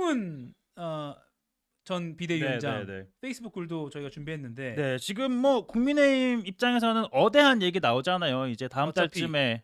한동훈 전 비대위원장 네네네. 페이스북 글도 저희가 준비했는데 네, 지금 뭐 국민의힘 입장에서는 어대한 얘기 나오잖아요. 이제 다음 어차피 달쯤에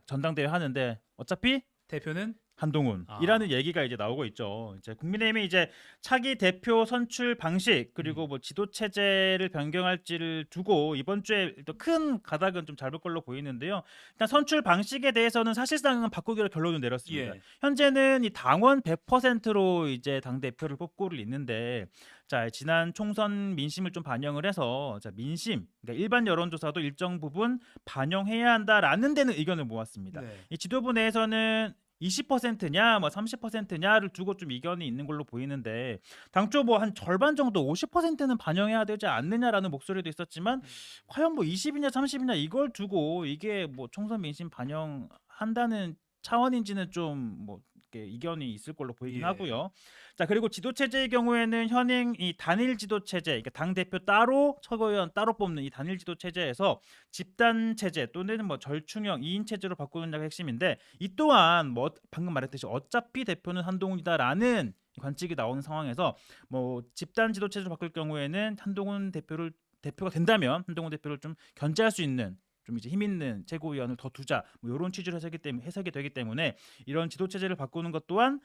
전당대회 하는데 어차피 대표는 한동훈이라는 얘기가 이제 나오고 있죠. 이제 국민의힘이 이제 차기 대표 선출 방식 그리고 뭐 지도 체제를 변경할지를 두고 이번 주에 또 큰 가닥은 좀 잡을 걸로 보이는데요. 일단 선출 방식에 대해서는 사실상은 바꾸기로 결론을 내렸습니다. 예. 현재는 이 당원 100%로 이제 당 대표를 뽑고를 있는데, 자 지난 총선 민심을 좀 반영을 해서 자 민심, 그러니까 일반 여론조사도 일정 부분 반영해야 한다라는 데는 의견을 모았습니다. 네. 이 지도부 내에서는 20%냐 뭐 30%냐를 두고 좀 이견이 있는 걸로 보이는데, 당초 뭐 한 절반 정도 50%는 반영해야 되지 않느냐라는 목소리도 있었지만 과연 뭐 20이냐 30이냐 이걸 두고 이게 뭐 총선 민심 반영한다는 차원인지는 좀 뭐 이견이 있을 걸로 보이긴 예. 하고요. 자 그리고 지도 체제의 경우에는 현행 이 단일 지도 체제, 그러니까 당 대표 따로 최고위원 따로 뽑는 이 단일 지도 체제에서 집단 체제 또는 뭐 절충형 2인 체제로 바꾸는 게 핵심인데, 이 또한 뭐 방금 말했듯이 어차피 대표는 한동훈이다라는 관측이 나오는 상황에서 뭐 집단 지도 체제로 바꿀 경우에는 한동훈 대표가 된다면 한동훈 대표를 좀 견제할 수 있는 좀 이제 힘 있는 최고위원을 더 두자 뭐 이런 취지로 해석이 되기 때문에 이런 지도 체제를 바꾸는 것 또한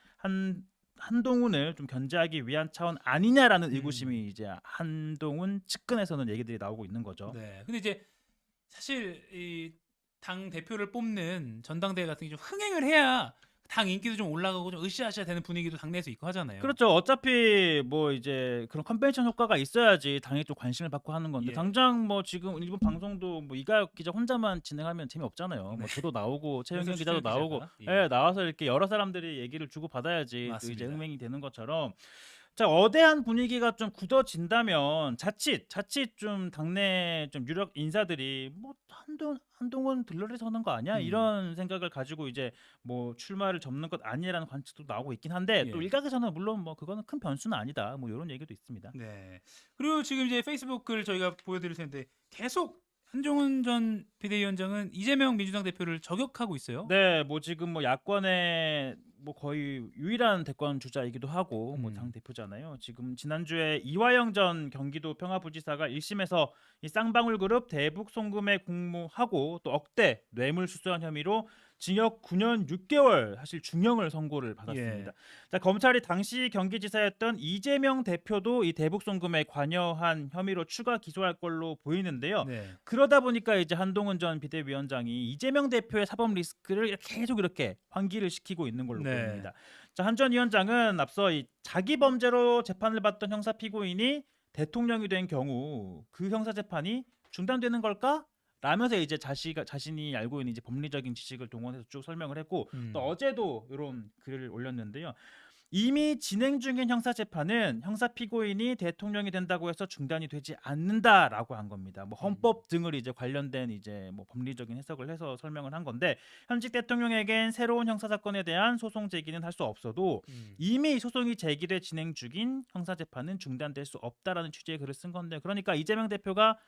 한동훈을 좀 견제하기 위한 차원 아니냐라는 의구심이 이제 한동훈 측근에서는 얘기들이 나오고 있는 거죠. 네. 근데 이제 사실 이 당 대표를 뽑는 전당대회 같은 게 좀 흥행을 해야 당 인기도 좀 올라가고 좀 으쌰으쌰 되는 분위기도 당내에서 있고 하잖아요. 그렇죠. 어차피 뭐 이제 그런 컨벤션 효과가 있어야지 당이 좀 관심을 받고 하는 건데, 예. 당장 뭐 지금 일본 방송도 뭐 이가혁 기자 혼자만 진행하면 재미없잖아요. 뭐 저도 나오고 최영경 그래서 기자도 추천혁 나오고 기자가, 나와서 이렇게 여러 사람들이 얘기를 주고 받아야지 또 이제 맞습니다. 흥행이 되는 것처럼, 자 어대한 분위기가 좀 굳어진다면 자칫 좀 당내 좀 유력 인사들이 뭐 한동훈 들러리 서는 거 아니야 이런 생각을 가지고 이제 뭐 출마를 접는 것 아니라는 관측도 나오고 있긴 한데, 예. 또 일각에서는 물론 뭐 그거는 큰 변수는 아니다 뭐 이런 얘기도 있습니다. 네. 그리고 지금 이제 페이스북 글 저희가 보여드릴 텐데 계속 한종훈 전 비대위원장은 이재명 민주당 대표를 저격하고 있어요. 네, 뭐 지금 뭐 야권의 뭐 거의 유일한 대권 주자이기도 하고 뭐 당 대표잖아요. 지금 지난주에 이화영 전 경기도 평화부지사가 1심에서 이 쌍방울그룹 대북 송금에 공모하고 또 억대 뇌물수수한 혐의로 징역 9년 6개월 사실 중형을 선고를 받았습니다. 자, 검찰이 당시 경기지사였던 이재명 대표도 이 대북 송금에 관여한 혐의로 추가 기소할 걸로 보이는데요. 네. 그러다 보니까 이제 한동훈 전 비대위원장이 이재명 대표의 사법 리스크를 계속 이렇게 환기를 시키고 있는 걸로 네. 보입니다. 자, 한 전 위원장은 앞서 이 자기 범죄로 재판을 받던 형사 피고인이 대통령이 된 경우 그 형사 재판이 중단되는 걸까? 라면서 이제 자신이 알고 있는 이제 법리적인 지식을 동원해서 쭉 설명을 했고, 또 어제도 이런 글을 올렸는데요. 이미 진행 중인 형사 재판은 형사 피고인이 대통령이 된다고 해서 중단이 되지 않는다라고 한 겁니다. 뭐 헌법 등을 이제 관련된 이제 뭐 법리적인 해석을 해서 설명을 한 건데, 현직 대통령에겐 새로운 형사 사건에 대한 소송 제기는 할 수 없어도 이미 소송이 제기돼 진행 중인 형사 재판은 중단될 수 없다라는 취지의 글을 쓴 건데, 그러니까 이재명 대표가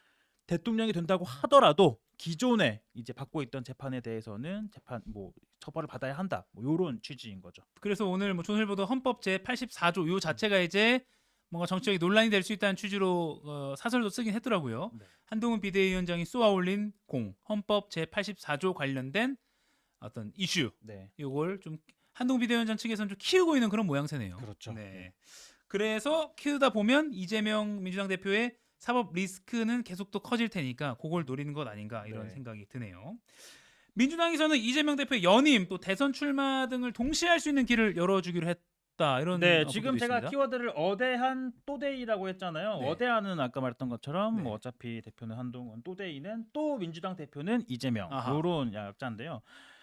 대통령이 된다고 하더라도 기존에 이제 받고 있던 재판에 대해서는 재판 뭐 처벌을 받아야 한다. 뭐 이런 취지인 거죠. 그래서 오늘 뭐 조선일보도 헌법 제 84조 요 자체가 이제 뭔가 정치적인 논란이 될 수 있다는 취지로 사설도 쓰긴 했더라고요. 네. 한동훈 비대위원장이 쏘아올린 헌법 제 84조 관련된 어떤 이슈, 네. 요걸 좀 한동훈 비대위원장 측에서는 좀 키우고 있는 그런 모양새네요. 그렇죠. 네. 그래서 키우다 보면 이재명 민주당 대표의 사법 리스크는 계속 또 커질 테니까 그걸 노리는 것 아닌가 이런 네. 생각이 드네요. 민주당에서는 이재명 대표의 연임 또 대선 출마 등을 동시에 할 수 있는 길을 열어주기로 했다 이런 네, 보도도 지금 제가 있습니다. 키워드를 어대한 또대이라고 했잖아요. 네. 어대한은 아까 말했던 것처럼 네. 뭐 어차피 대표는 한동훈, 또대이는 또 민주당 대표는 이재명, 아하. 요런 약자인데요.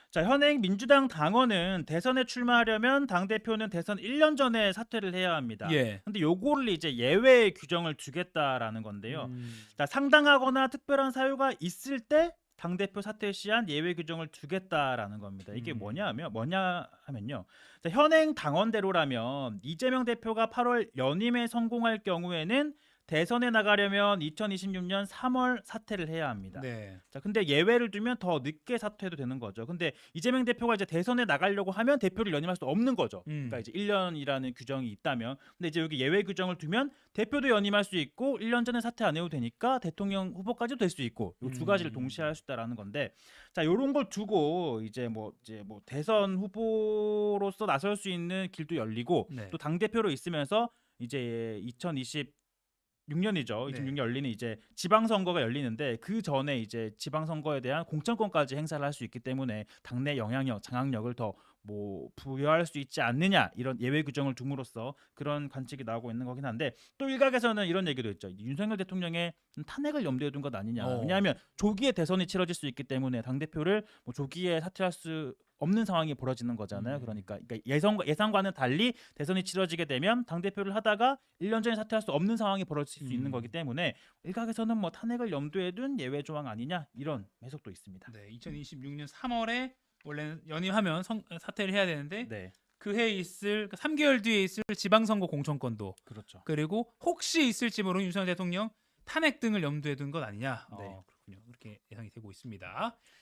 자, 현행 민주당 당원은 대선에 출마하려면 당 대표는 대선 1년 전에 사퇴를 해야 합니다. 예. 근데 요거를 이제 예외 규정을 두겠다라는 건데요. 자, 상당하거나 특별한 사유가 있을 때 당대표 사퇴 시한 예외 규정을 두겠다라는 겁니다. 이게 뭐냐 하면요. 자, 현행 당원대로라면 이재명 대표가 8월 연임에 성공할 경우에는 대선에 나가려면 2026년 3월 사퇴를 해야 합니다. 네. 자, 근데 예외를 두면 더 늦게 사퇴해도 되는 거죠. 근데 이재명 대표가 이제 대선에 나가려고 하면 대표를 연임할 수 없는 거죠. 그러니까 이제 1년이라는 규정이 있다면, 근데 이제 여기 예외 규정을 두면 대표도 연임할 수 있고 1년 전에 사퇴 안 해도 되니까 대통령 후보까지도 될 수 있고 이 두 가지를 동시에 할 수 있다라는 건데, 자, 요런 걸 두고 이제 뭐 대선 후보로서 나설 수 있는 길도 열리고 네. 또 당 대표로 있으면서 이제 2026년이죠. 네. 26년 열리는 이제 지방선거가 열리는데 그 전에 이제 지방선거에 대한 공천권까지 행사를 할 수 있기 때문에 당내 영향력, 장악력을 더 뭐 부여할 수 있지 않느냐, 이런 예외 규정을 둠으로써 그런 관측이 나오고 있는 거긴 한데, 또 일각에서는 이런 얘기도 있죠. 윤석열 대통령의 탄핵을 염두에 둔 것 아니냐. 왜냐하면 조기에 대선이 치러질 수 있기 때문에 당 대표를 뭐 조기에 사퇴할 수 없는 상황이 벌어지는 거잖아요. 그러니까 예상과는 달리 대선이 치러지게 되면 당 대표를 하다가 1년 전에 사퇴할 수 없는 상황이 벌어질 수 있는 거기 때문에 일각에서는 뭐 탄핵을 염두에 둔 예외 조항 아니냐, 이런 해석도 있습니다. 네. 2026년 3월에 원래는 연임하면 사퇴를 해야 되는데 네, 그 해에 있을 3개월 뒤에 있을 지방선거 공천권도, 그렇죠. 그리고 혹시 있을지 모르는 윤석열 대통령 탄핵 등을 염두에 둔 것 아니냐. 네. 그렇군요. 그렇게 예상이 되고 있습니다.